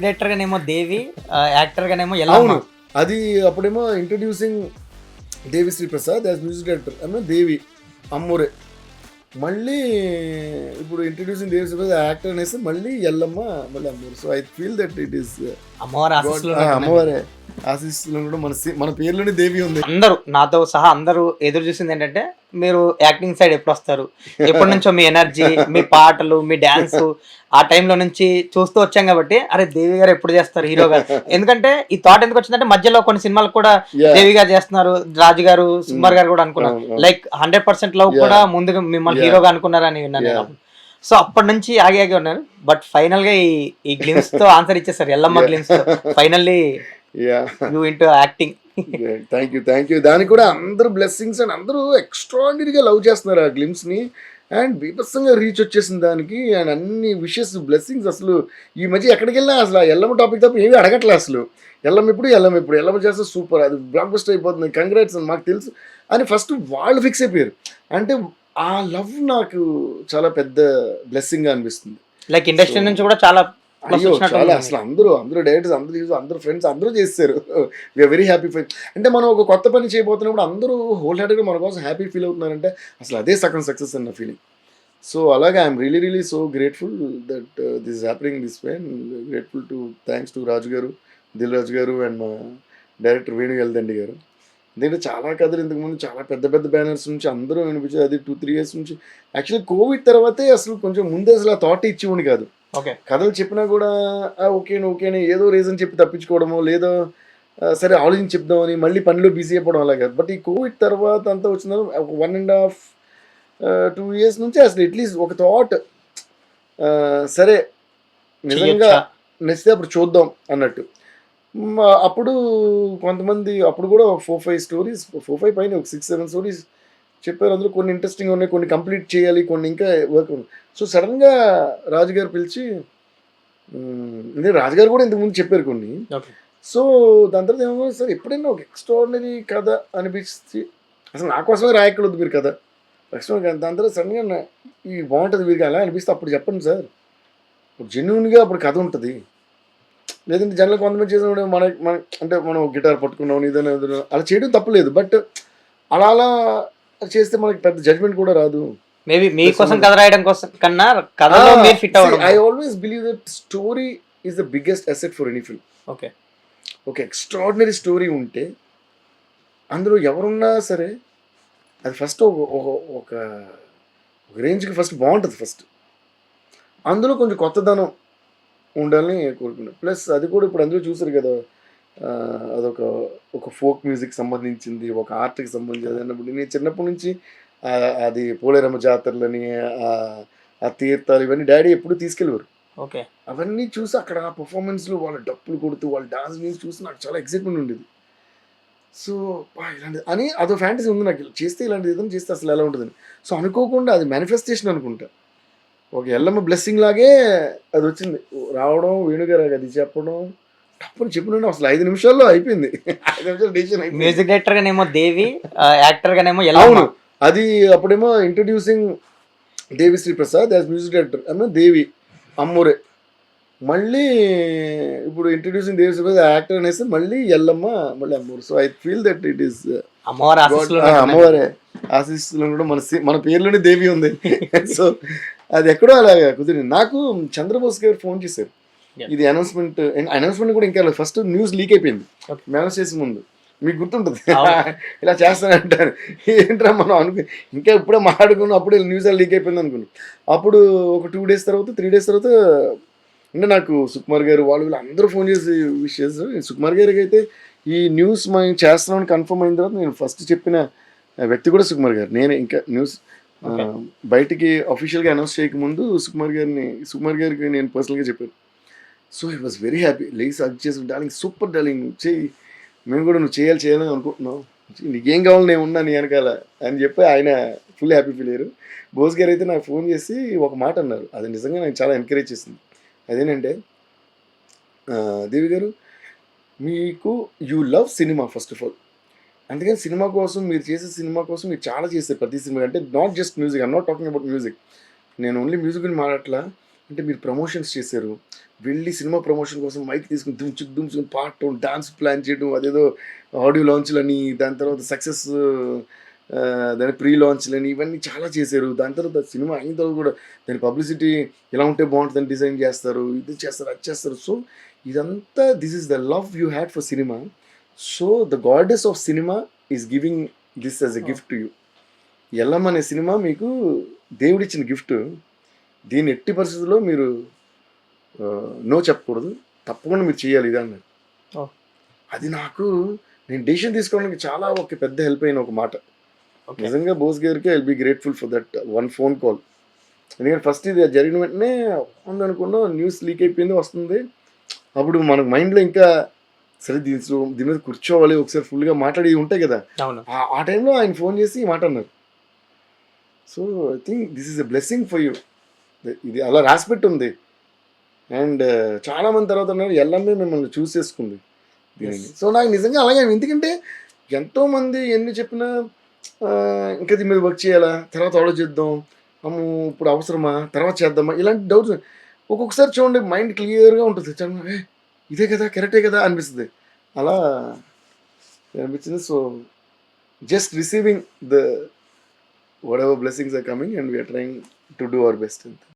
Director గానేమో Devi, actor గానేమో అవును. ఎల్లమ్మ. అది అప్పుడేమో introducing Devi Sri Prasad as music director ఏమో దేవి అమ్మూరే. మళ్ళీ ఇప్పుడు ఇంట్రడ్యూసింగ్ దేవిశ్రీ ప్రసాద్ యాక్టర్ అనేసి మళ్ళీ ఎల్లమ్మ మళ్ళీ Ammoru. So I feel that it is అమ్మవారి ఆశీస్సులు ఉన్నట్టున్నాయి. అమ్మవారే ఆశీస్సులో కూడా మన పేర్లోనే దేవి ఉంది. అందరూ నాతో సహా అందరూ ఎదురు చూసింది ఏంటంటే మీరు యాక్టింగ్ సైడ్ ఎప్పుడు వస్తారు, ఎప్పటి నుంచో మీ ఎనర్జీ, మీ పాటలు, మీ డాన్స్ ఆ టైంలో నుంచి చూస్తూ వచ్చాం కాబట్టి అరే దేవి గారు ఎప్పుడు చేస్తారు హీరో గారు. ఎందుకంటే ఈ థాట్ ఎందుకు వచ్చిందంటే మధ్యలో కొన్ని సినిమాలకు కూడా Yeah. దేవి గారు చేస్తున్నారు, రాజు గారు, సుకుమార్ గారు కూడా అనుకున్నారు. లైక్ 100% లవ్ కూడా ముందుగా మిమ్మల్ని Yeah. హీరోగా అనుకున్నారని విన్నాను నేను. సో అప్పటి నుంచి ఆగి ఆగి ఉన్నారు. బట్ ఫైనల్ గా ఈ గ్లిమ్స్ తో ఆన్సర్ ఇచ్చేసారు, ఎల్లమ్మ గ్లిమ్స్ తో. Finally you into acting. Thank you. దానికి కూడా అందరూ బ్లెస్సింగ్స్ అండ్ అందరూ ఎక్స్ట్రాడినరీగా లవ్ చేస్తున్నారు ఆ గ్లిమ్స్ని. అండ్ బీభత్సంగా రీచ్ వచ్చేసింది దానికి. అండ్ అన్ని విషెస్ బ్లెస్సింగ్స్. అసలు ఈ మధ్య ఎక్కడికి వెళ్ళినా అసలు ఆ ఎల్లమ్మ టాపిక్ తప్ప ఏమీ అడగట్లే అసలు. ఎల్లమ్మ చేస్తే సూపర్, అది బ్లాక్ బస్టర్ అయిపోతుంది, కంగ్రాట్స్ అని మాకు తెలుసు అని ఫస్ట్ వాళ్ళు ఫిక్స్ అయిపోయారు. అంటే ఆ లవ్ నాకు చాలా పెద్ద బ్లెస్సింగ్గా అనిపిస్తుంది. లైక్ ఇండస్ట్రీ నుంచి కూడా చాలా అయ్యో చాలా అసలు అందరూ డైరెక్టర్స్, అందరూ ఫ్రెండ్స్ అందరూ చేస్తారు. We are very happy for. అంటే మనం ఒక కొత్త పని చేయబోతున్నప్పుడు అందరూ హోల్ హార్టెడ్గా మన కోసం హ్యాపీ ఫీల్ అవుతున్నారంటే అసలు అదే సగం సక్సెస్ అన్న ఫీలింగ్. సో అలాగే I'm really so grateful that this is happening this way. Grateful to thanks to Raju garu, Dil రాజు గారు అండ్ మా డైరెక్టర్ వేణు ఎల్దండి గారు. ఎందుకంటే చాలా కథలు ఇంతకుముందు చాలా పెద్ద బ్యానర్స్ నుంచి అందరూ వినిపించారు. అది 2-3 years నుంచి. యాక్చువల్లీ కోవిడ్ తర్వాతే అసలు కొంచెం ముందే అసలు ఆ థాట్ ఇచ్చేవాడిని కాదు. కథలు చెప్పినా కూడా ఓకేని ఏదో రీజన్ చెప్పి తప్పించుకోవడమో, లేదో సరే ఆలోచించి చెప్దామని మళ్ళీ పనిలో బిజీ అయిపోవడం అలా కాదు. బట్ ఈ కోవిడ్ తర్వాత అంతా వచ్చిన ఒక 1.5-2 years నుంచి అసలు అట్లీస్ట్ ఒక థాట్, సరే నిజంగా నచ్చితే అప్పుడు చూద్దాం అన్నట్టు. అప్పుడు కొంతమంది అప్పుడు కూడా 4-5 స్టోరీస్, 4-5 పైన ఒక 6-7 స్టోరీస్ చెప్పారు. అందులో కొన్ని ఇంట్రెస్టింగ్ ఉన్నాయి, కొన్ని కంప్లీట్ చేయాలి, కొన్ని ఇంకా వర్క్ ఉంది. సో సడన్గా రాజుగారు పిలిచి, రాజుగారు కూడా ఇంతకుముందు చెప్పారు కొన్ని. సో దాని తర్వాత ఏమో సార్ ఎప్పుడైనా ఒక ఎక్స్ట్రాడినరీ కథ అనిపించి అసలు నా కోసమే రాయక్కర్లేదు మీరు కథ ఎక్స్ట్రా. దాని తర్వాత సడన్గా ఈ బాగుంటుంది వీరికి అలా అనిపిస్తే అప్పుడు చెప్పండి సార్, జెన్యున్గా అప్పుడు కథ ఉంటుంది. లేదంటే జనరల్ కొంతమంది చేసిన మన అంటే మనం గిటార్ పట్టుకున్నాం ఏదైనా అలా చేయడం తప్పలేదు. బట్ అలా చేస్తే మనకి పెద్ద జడ్జ్మెంట్ కూడా రాదు. మేబీ మీకోసం కథ రాయడం కోసం కన్నా కథలో మీరు ఫిట్ అవ్వడం. I always believe that story is the biggest asset for any film. ఒక ఎక్స్ట్రాడినరీ స్టోరీ ఉంటే అందులో ఎవరున్నా సరే అది ఫస్ట్ ఒక రేంజ్కి ఫస్ట్ బాగుంటుంది. ఫస్ట్ అందులో కొంచెం కొత్తదనం ఉండాలని కోరుకున్నాను. ప్లస్ అది కూడా ఇప్పుడు అందరూ చూసారు కదా, ఒక ఫోక్ మ్యూజిక్ సంబంధించింది, ఒక ఆర్ట్కి సంబంధించింది అన్నప్పుడు నేను చిన్నప్పటి నుంచి అది పోలేరమ్మ జాతరలని, ఆ తీర్థాలు ఇవన్నీ డాడీ ఎప్పుడు తీసుకెళ్ళేవారు. అవన్నీ చూసి అక్కడ ఆ పర్ఫార్మెన్స్లో వాళ్ళ డప్పులు కొడుతూ వాళ్ళ డాన్స్ మీద చూసి నాకు చాలా ఎక్సైట్మెంట్ ఉండేది. సో ఇలాంటిది అని అదో ఫ్యాంటసీ ఉంది నాకు, చేస్తే ఇలాంటిది ఏదైనా చేస్తే అసలు ఎలా ఉంటుందని. సో అనుకోకుండా అది మేనిఫెస్టేషన్ అనుకుంటా, ఒక ఎల్లమ్మ బ్లెస్సింగ్ లాగే అది వచ్చింది రావడం. వేణుగారు అది చెప్పడం తప్పని చెప్పిన అసలు 5 నిమిషాల్లో అయిపోయింది. 5 నిమిషాలు డిసిషన్ అయిపోయింది. మ్యూజిక్ డైరెక్టర్ గానేమో దేవి, యాక్టర్ గానేమో అవును. అది అప్పుడేమో introducing Devi Sri Prasad as music director ఏమో దేవి అమ్మూరే. మళ్ళీ ఇప్పుడు ఇంట్రడ్యూసింగ్ దేవిశ్రీ ప్రసాద్ యాక్టర్ అనేసి మళ్ళీ ఎల్లమ్మ మళ్ళీ Ammoru. So I feel that it is అమ్మవారే ఆశీస్సులో కూడా మన పేర్లోనే దేవి ఉంది. సో అది ఎక్కడో అలాగా కుదిరింది. నాకు చంద్రబోస్ గారు ఫోన్ చేశారు ఇది అనౌన్స్మెంట్ కూడా ఇంకా ఫస్ట్ న్యూస్ లీక్ అయిపోయింది అనౌన్స్ చేసే ముందు. మీకు గుర్తుంటుంది ఇలా చేస్తానంటారు. ఏంట్రా మనం ఇంకా ఇప్పుడే మాట్లాడుకున్నాం, అప్పుడే న్యూస్ లీక్ అయిపోయింది అనుకున్నాం. అప్పుడు ఒక 2 days తర్వాత 3 days తర్వాత అంటే నాకు సుకుమార్ గారు వాళ్ళు అందరూ ఫోన్ చేసి విష్ చేస్తారు. సుకుమార్ గారికి అయితే ఈ న్యూస్ మనం చేస్తున్నామని కన్ఫర్మ్ అయిన తర్వాత నేను ఫస్ట్ చెప్పిన వ్యక్తి కూడా సుకుమార్ గారు. నేనే ఇంకా న్యూస్ బయటికి అఫీషియల్గా అనౌన్స్ చేయకముందు సుకుమార్ గారికి నేను పర్సనల్గా చెప్పాను. So I was very happy. లేచి అది చేసి డార్లింగ్ సూపర్ డార్లింగ్ చేయి, మేము కూడా నువ్వు చేయాలని అనుకుంటున్నావు, నీకేం కావాలి నేను ఉన్నా నీ వెనకాల అని చెప్పి ఆయన ఫుల్ హ్యాపీ ఫీల్ అయ్యారు. బోస్ గారు అయితే నాకు ఫోన్ చేసి ఒక మాట అన్నారు, అది నిజంగా నాకు చాలా ఎంకరేజ్ చేసింది. అదేనంటే, దేవి గారు మీకు you love cinema first of all, అందుకని సినిమా కోసం మీరు చేసే సినిమా కోసం మీరు చాలా చేస్తారు ప్రతి సినిమా. అంటే not just music, I'm not talking about music, నేను ఓన్లీ మ్యూజిక్ గురించి మాట్లాడట్లా, అంటే మీరు ప్రమోషన్స్ చేశారు, వెళ్ళి సినిమా ప్రమోషన్ కోసం మైక్ తీసుకుని దుమ్చుకుని పాడటం, డాన్స్ ప్లాన్ చేయడం, అదేదో ఆడియో లాంచ్‌లని, దాని తర్వాత సక్సెస్ దాని ప్రీ లాంచ్‌లని ఇవన్నీ చాలా చేశారు. దాని తర్వాత సినిమా అయిన తర్వాత కూడా దాని పబ్లిసిటీ ఎలా ఉంటే బావుంటదని డిజైన్ చేస్తారు. ఇది చేస్తారు, అది చేస్తారు. సో, ఇదంతా this is the love you had for cinema. So, the goddess of cinema is giving this as a gift to you. 'Yellamma' అనే సినిమా మీకు దేవుడిచ్చిన గిఫ్ట్. దీన్ని ఎట్టి పరిస్థితుల్లో మీరు నో చెప్పకూడదు. తప్పకుండా మీరు చేయాలి ఇది అన్నారు. ఓహ్! అది నాకు నేను డెసిషన్ తీసుకోవడానికి చాలా ఒక పెద్ద హెల్ప్ అయిన ఒక మాట. ఓకే. నిజంగా బోస్ గారికి I will be grateful for that one phone call. ఎందుకంటే ఫస్ట్ ఇది జరిగిన వెంటనే ఉందనుకున్నాం, న్యూస్ లీక్ అయిపోయింది వస్తుంది. అప్పుడు మనకు మైండ్‌లో ఇంకా సరే దీని మీద కూర్చోవాలి, ఒకసారి ఫుల్‌గా మాట్లాడేవి ఉంటాయి కదా! అవును. ఆ టైంలో ఆయన ఫోన్ చేసి ఈ మాట అన్నారు. So, I think this is a blessing for you. ఇది అలా రాసిపెట్టుంది. అండ్ చాలామంది తర్వాత అన్నారు ఎల్లమ్మే మిమ్మల్ని చూసేసుకుంది దీనిని. సో, నాకు నిజంగా అలాగే ఎందుకంటే ఎంతోమంది ఎన్ని చెప్పినా ఇంకా దీని మీద వర్క్ చేయాలా, తర్వాత ఆలోచిద్దాం, అమ్మో ఇప్పుడు అవసరమా, తర్వాత చేద్దామా, ఇలాంటి డౌట్స్ ఒక్కొక్కసారి చూడండి మైండ్ క్లియర్‌గా ఉంటుంది. ఇదే కదా, కరెక్టే కదా అనిపిస్తుంది. అలా అనిపించింది. So, just receiving the whatever blessings are coming and we are trying to do our best in that.